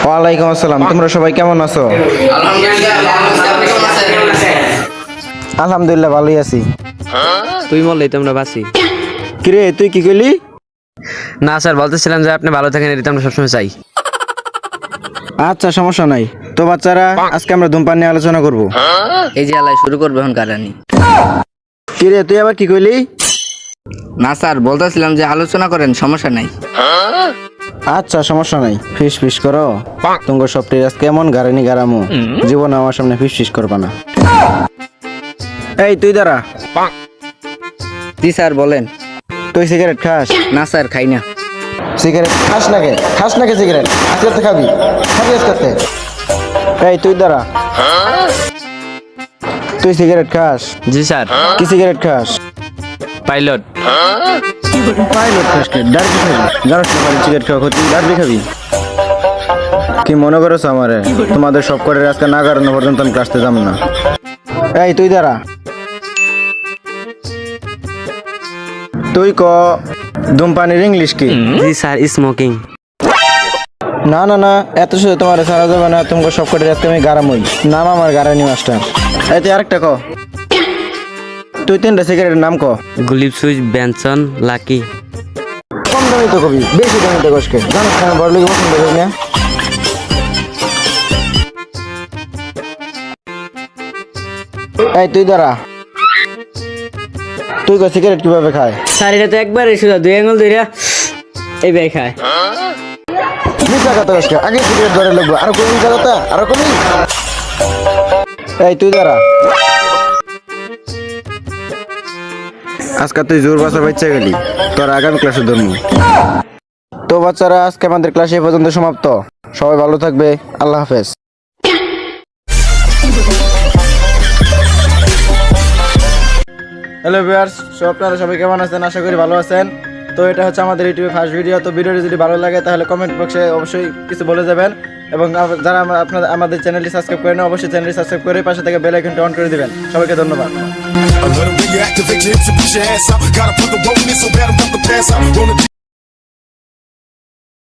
ওয়ালাইকুম আসসালাম। তোমরা সবাই কেমন আছো? আলহামদুলিল্লাহ ভালোই আছি। তুই বললেই তোমরা বাসি। কিরে তুই কি কইলি? না স্যার, বলতেছিলাম যে আপনি ভালো থাকেন, এটা আমরা সবসময় চাই। আচ্ছা সমস্যা নাই। তো বাচ্চারা, আজকে আমরা ধূমপান নিয়ে আলোচনা করব। এই যে আলাই শুরু করবে এখন কারানি। কিরে তুই আবার কি কইলি? না স্যার, বলতেছিলাম যে আলোচনা করেন, সমস্যা নাই। আচ্ছা সমস্যা নাই। ফিস ফিস করো তোমার সবটি আজকে এমন গারানি গারামু, জীবনে আমার সামনে ফিস ফিস করবা না। এই তুই দাঁড়া। জি স্যার বলেন। তুই সিগারেট খাস? না স্যার, খাই না। সিগারেট খাস নাকি? খাস নাকি সিগারেট? আজকে তো খাবি, খাবি আজকে। এই তুই দাঁড়া। তুই সিগারেট খাস? জি স্যার। কি সিগারেট খাস? পাইলট। পাইলট খাস কে? ডার্বি খাবি? জানোস না পাইলট সিগারেট খাওয়া ক্ষতি? ডার্বি খাবি? কি মনে করছো আমারে? তোমাদের সব করে আজকে না কারণ পর্যন্ত আমি ক্লাসতে যাবো না। এই তুই দাঁড়া। তুই ক ধূমপানের ইংলিশ কি? জি স্যার, স্মোকিং। না না না, এত শুধু তোমার সারা যাবে না। তোমাকে সব করে আজকে আমি গারামই। নাম আমার গারানি মাস্টার। এই তুই আরেকটা ক। তুই তিনটা সিগারেটের নাম ক। গুলিপ সুইচ, বেনসন, লাকি। কম দামি তো কবি, বেশি দামি তো কষকে। জানিস না বড় লোক পছন্দ করি না। এই তুই দাঁড়া। তুই ক সিগারেট কিভাবে খায়? স্যার এটা তো একবারে শুধু 2 আঙুল ধরে এই ভাই খায়। মিথ্যা কথা কষকে। আগে সিগারেট ধরে লাগবো, আরো কমি মিথ্যা কথা, আরো কমি। এই তুই দাঁড়া। আজকে তুই জোর বাসা বাচ্চা গেলি, তোর আগামী ক্লাসে ধর্ম। তো বাচ্চারা, আজকে আমাদের ক্লাস এই পর্যন্ত সমাপ্ত। সবাই ভালো থাকবে। আল্লাহ হাফেজ। হ্যালো ভিউয়ার্স, আপনারা সবাই কেমন আছেন? আশা করি ভালো আছেন। তো এটা হচ্ছে আমাদের ইউটিউবে ফার্স্ট ভিডিও। তো ভিডিওটি যদি ভালো লাগে তাহলে কমেন্ট বক্সে অবশ্যই কিছু বলে যাবেন, এবং যারা আপনারা আমাদের চ্যানেলটি সাবস্ক্রাইব করেন অবশ্যই চ্যানেলটি সাবস্ক্রাইব করে পাশে থেকে বেল আইকনটি অন করে দিবেন। সবাইকে ধন্যবাদ। I love the way you activate your hips and push your ass out. Gotta put the roll in it so bad I'm about to pass out.